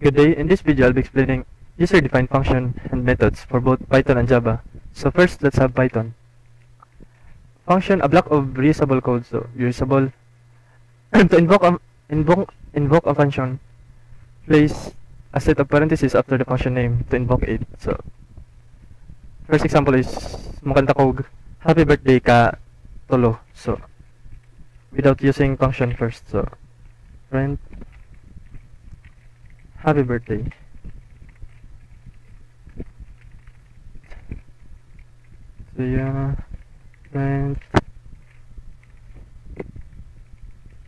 Good day, in this video I'll be explaining user-defined function and methods for both Python and Java. So first, let's have Python. Function, a block of reusable code. So reusable. To invoke a function, place a set of parentheses after the function name to invoke it. So first example is mukanta kog happy birthday ka tolo. So without using function first. So print happy birthday. So yeah, print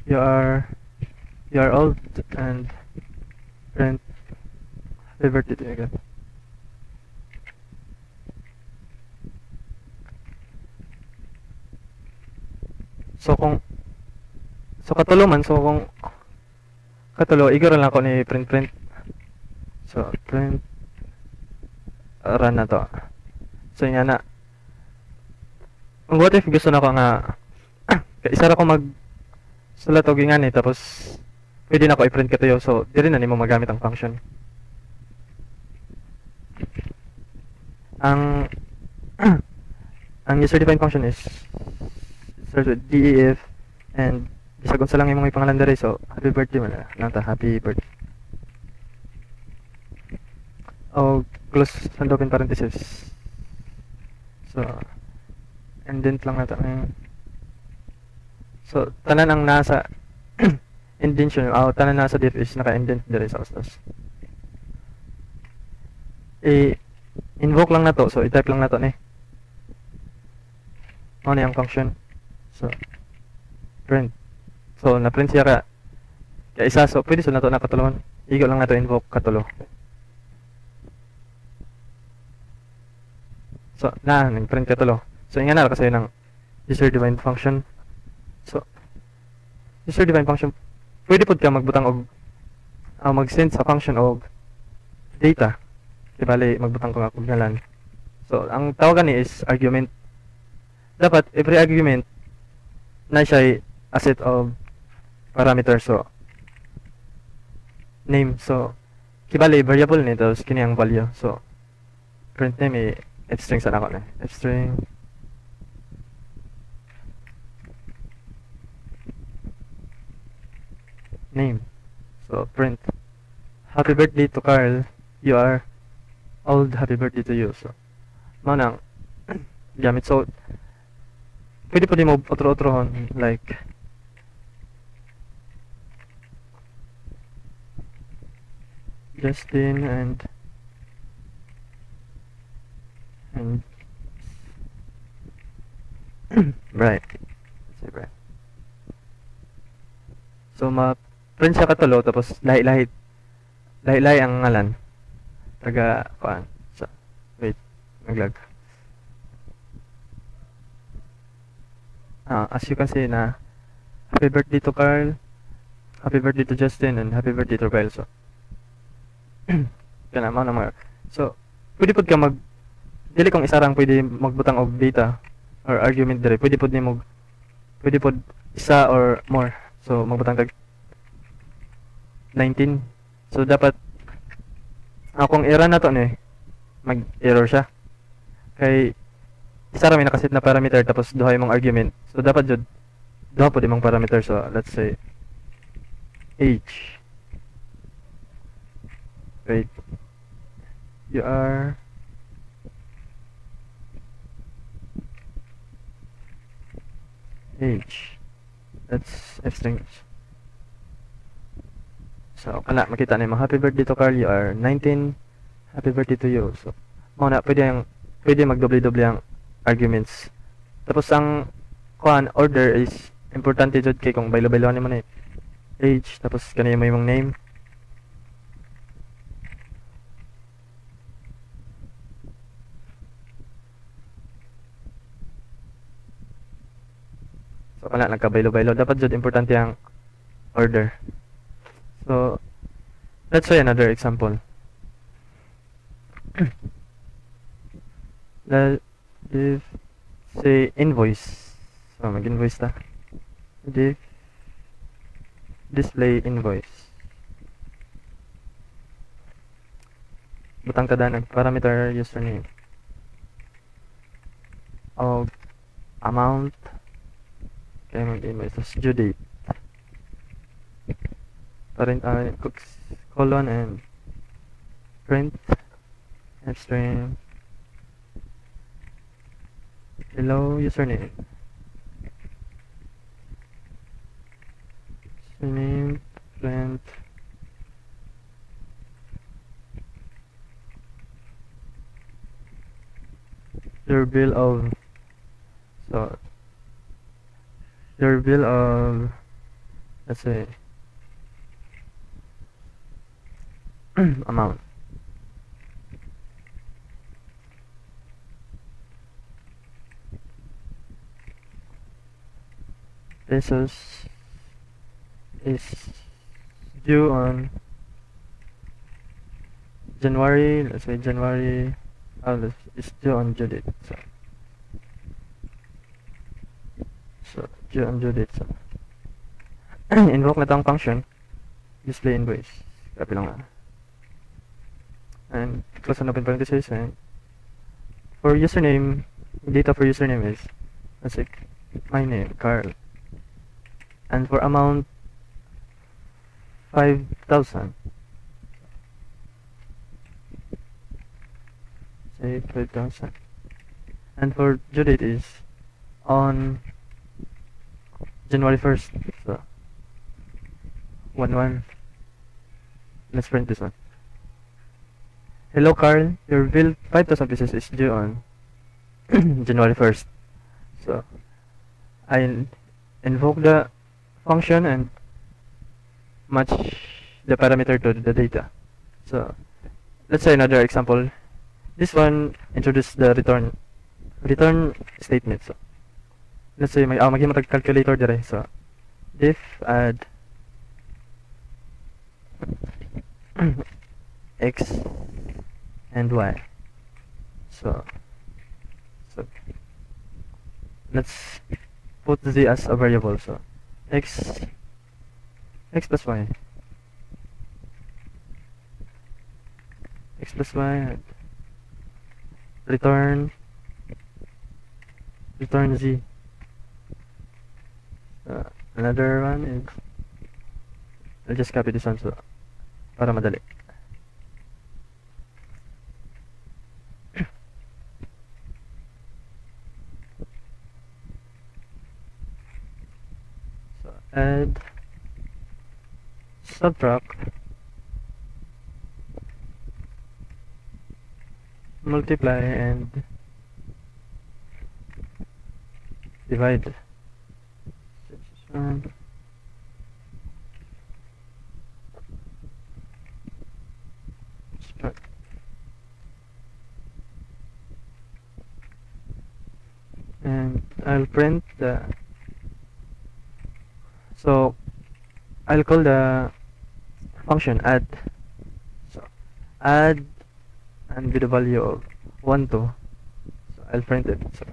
you are old and print happy birthday to you again. So kung katulo man, so kung katulo igoro lang ako ni print. So print run na to. So nga na. Ang what if gusto na ko nga isa ra ko mag sulat og ingani tapos pwede na ko i-print katuyo. So diri na nimo magamit ang function. Ang ang user-defined function is starts with def and bisag unsa lang imong ipangalan diri. So happy birthday man lang ta, happy birthday. O close and open parenthesis. So indent lang nata ngayon. So tanan ang nasa indentation tanan nasa def is naka-indent diri sa ustas. Invoke lang na to, so i-type lang na to ni. Ano yung function? So print. So na-print siya ka isa, so pwede na to nakatulon. Igo lang na to invoke katulo. So nag-print katulo. So ingana na kasi ng user-defined function. So user-defined function pwede pud ka magbutang og mag-send sa function og data. Di bali magbutang ko nga og ngalan. So ang tawagan ni is argument. Dapat every argument na siya a set of parameters. So name, so kibali variable ni tapos kini ang value. So print name f-string sa nako ni f-string name. So print happy birthday to Carl, you are old, happy birthday to you. So manang gamit. So pwede mo otro-otrohon like Justin and right. Right. So ma-print siya katulo tapos lahi-lahi ang ngalan. Taga kuan. So wait, naglag. As you can see na happy birthday to Carl, happy birthday to Justin, and happy birthday to Kyle. So kana man mga. So pwede pud ka dili kung isa rang pwede magbutang og data or argument dire. Pwede pud isa or more. So magbutang tag 19. So dapat akong error na to ni mag-error siya. Kay isa ra may nakaset na parameter tapos duha imong argument. So dapat jud duha pud imong parameter. So let's say age. Wait. You are age. That's f-string. So kana makita nimo happy birthday to Carl, you are 19, happy birthday to you. So mao na pwede magdoble-doble ang arguments. Tapos ang kuan order is importante jud kay kung baylo-baylo nimo na age tapos kanay mo imong name. So kana nagkabaylo-baylo, dapat jud importante ang order. So let's try another example. If say invoice, so mag-invoice ta. Div display invoice. butang kada nag parameter username o amount kaya mag-email tapos due date parent colon and print and string hello username print your bill of let's say amount pesos is due on January, let's say January, it's due on due date. So due on due date. So invoke na tong function, display invoice. Copy lang na. And close and open parenthesis, and for username, data for username is, let's say, my name, Carl. And for amount, 5,000. Say 5,000. And for due date is on January 1st. So 1/1. Let's print this one. Hello Carl, your bill 5,000 pesos is due on January 1st. So I invoke the function and match the parameter to the data. So let's say another example. This one introduce the return statement. So let's say may maging calculator dire. So if add x and y. So let's put z as a variable. So x plus y, and return z. Another one is, I'll just copy this one so para madali. So add, subtract, multiply, and divide. And I'll print the, so I'll call the function add. So add and with the value of 1 2. So I'll print it. So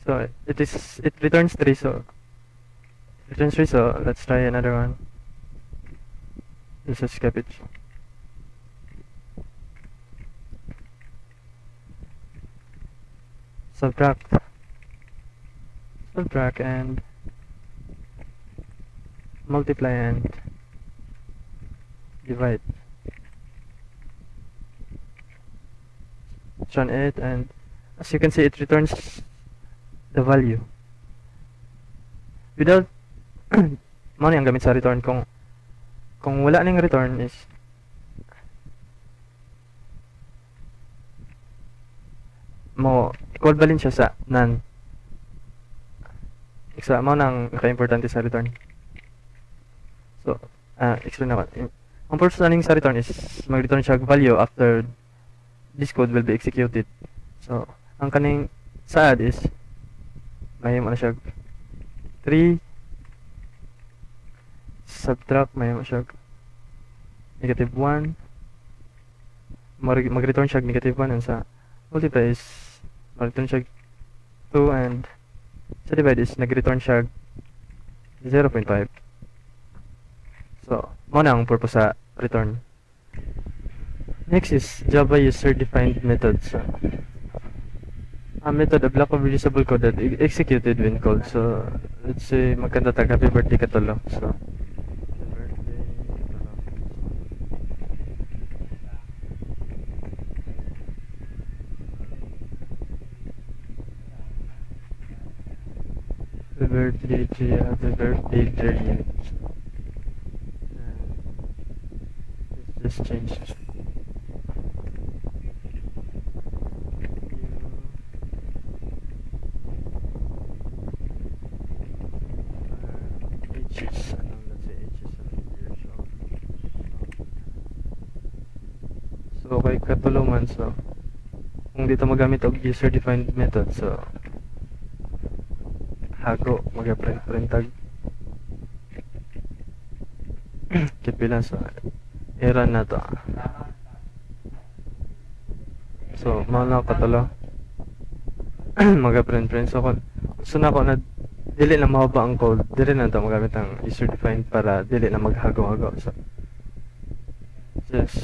so it returns 3. So let's try another one. Let's just skip it. Subtract and multiply and divide. Run it, and as you can see, it returns the value without mo ang gamit sa return. Kung wala ning return is mo call balin siya sa none. Isa mo nang naka-importante sa return. So explain na ko. Ang purpose na ning sa return is mag-return siya value after this code will be executed. So ang kaning sa add is may mo na siya 3 subtract may siya negative 1 mag-return siya negative 1 and sa multiply is mag-return siya 2 and sa divide is nag-return siya 0.5. So mo na ang purpose sa return. Next is Java user-defined methods. A method, a block of reusable code that executed when called. So let's say magkanta tag happy birthday Katolo. So happy birthday to you, happy birthday to you. Let's just change this. So kay katulungan, so kung dito magamit og user-defined method, so hago mag-print tag kipilan, so error na to. So mao na katulo mag-print. So kung gusto na ko na dili na mahaba ang code, dili na to magamit ang user-defined para dili na maghago-hago. So just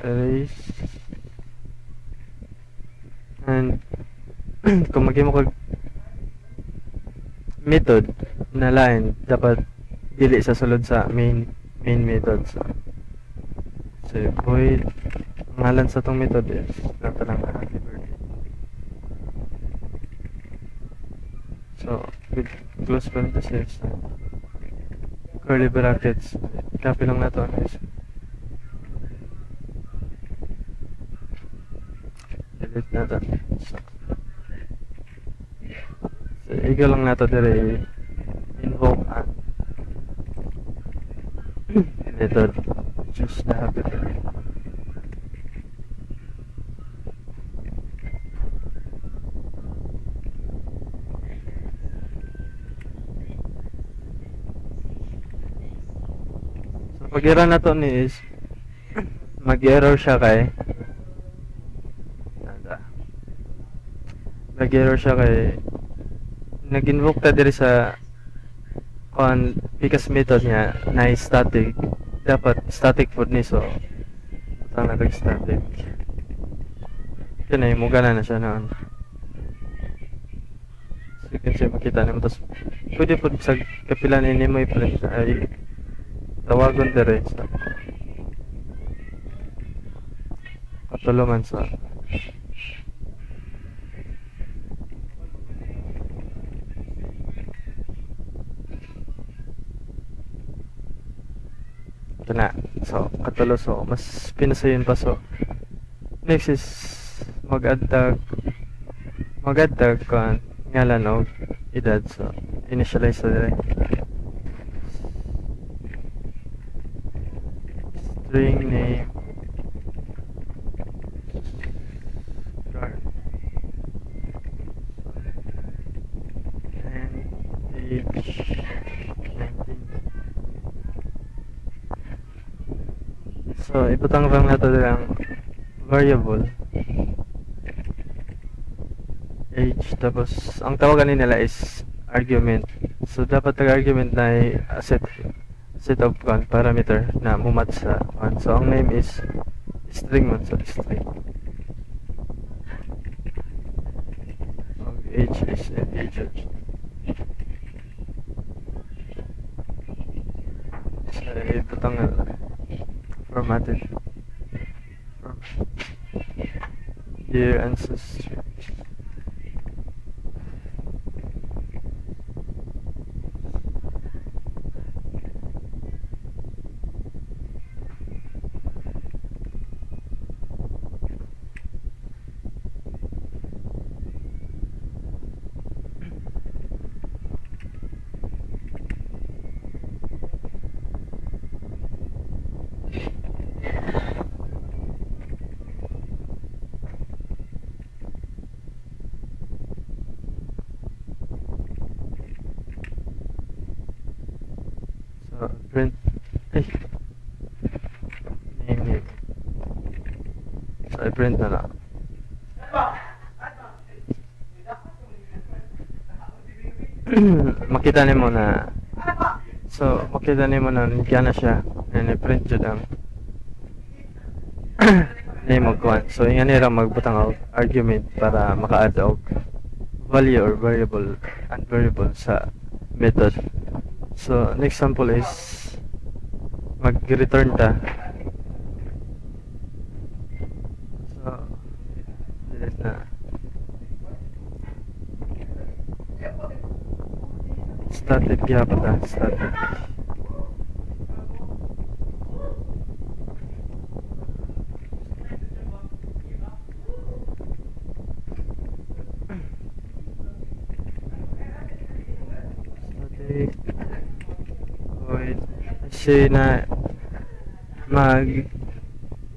erase and kung mag-mo kag method na line dapat dili sa sulod sa main method. So void ngalan sa tong method is nato lang happy birthday. So with close parenthesis curly brackets, copy lang nato ano is delete nato. So igo lang nato dire invoke and method just the happy birthday. So pag-error nato ni is mag-error siya kay nag-invoke ta diri sa on because method niya na static, dapat static food ni, so butang na static kaya mo gana na siya noon. So you can see makita nimo, tapos pwede po sa kapilan ini mo i-print ay tawagon diri sa katulungan sa ito na. So katulo, so mas pinasayon pa. So next is mag-add tag kan ngalan og edad. So initialize sa dire string name and age 19. So ibutang lang nato ang variable age, tapos ang tawagan nila is argument. So dapat ang argument na ay set of parameter na mumat sa one. So ang name is string man, so string. Age is integer. So ibutang formatted dear ancestry. So, print, ay, name. So, i-print na lang. Makita nimo na, so, makita nimo na, niya na siya, and i-print dyan ang name og kuan. So, yan nila magbutang og argument para maka-add og value or variable and variable sa method. So, an example is mag-return ta. So, delete na. Static gyapon ta, static. Static void. Kasi na mag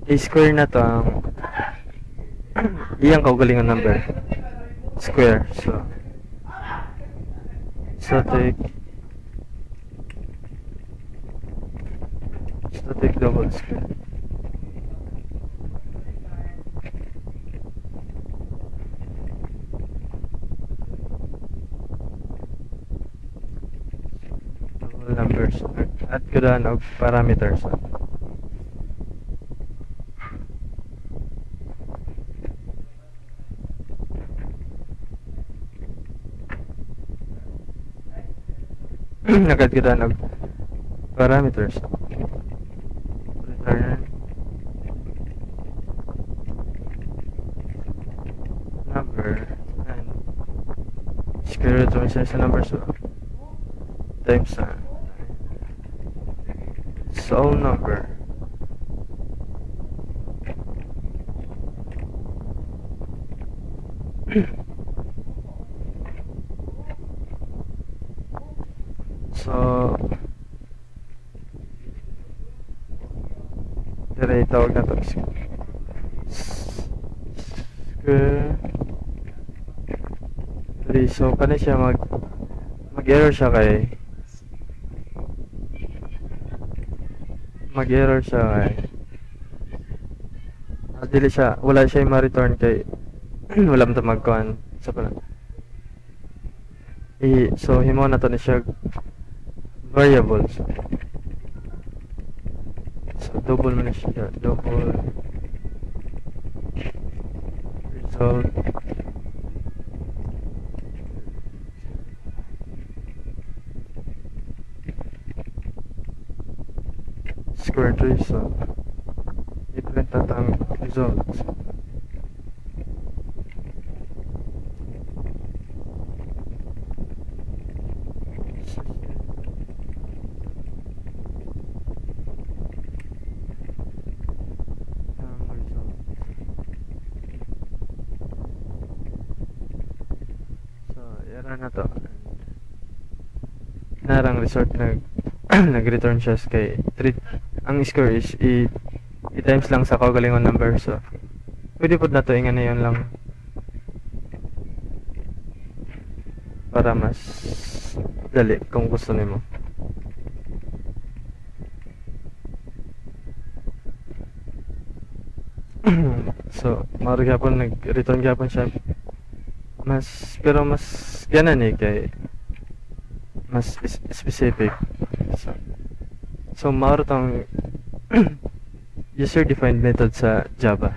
i-square na to ang iyang kaugalingon number. Square. So, static double square. Double numbers. Add ko daan og parameters. Nagad ko daan og parameters. Return number and square root of sa number, so times na so number so dire tawag na to square. So kani siya mag-error siya kay dili siya, wala siya ma-return kay wala man ta magkuhan sa pala. So himo na to ni siya variables. So double man siya, double result square tree. So i-print natin ang results. So yara na to. Narang result nag-return siya kay 3. Ang score is i-times lang sa kaugalingon number. So pwede po na to ingan na yun lang para mas dali kung gusto nimo. So maro gyapon nag-return gyapon siya pero mas ganan kay mas specific. So maro tong user defined method sa Java.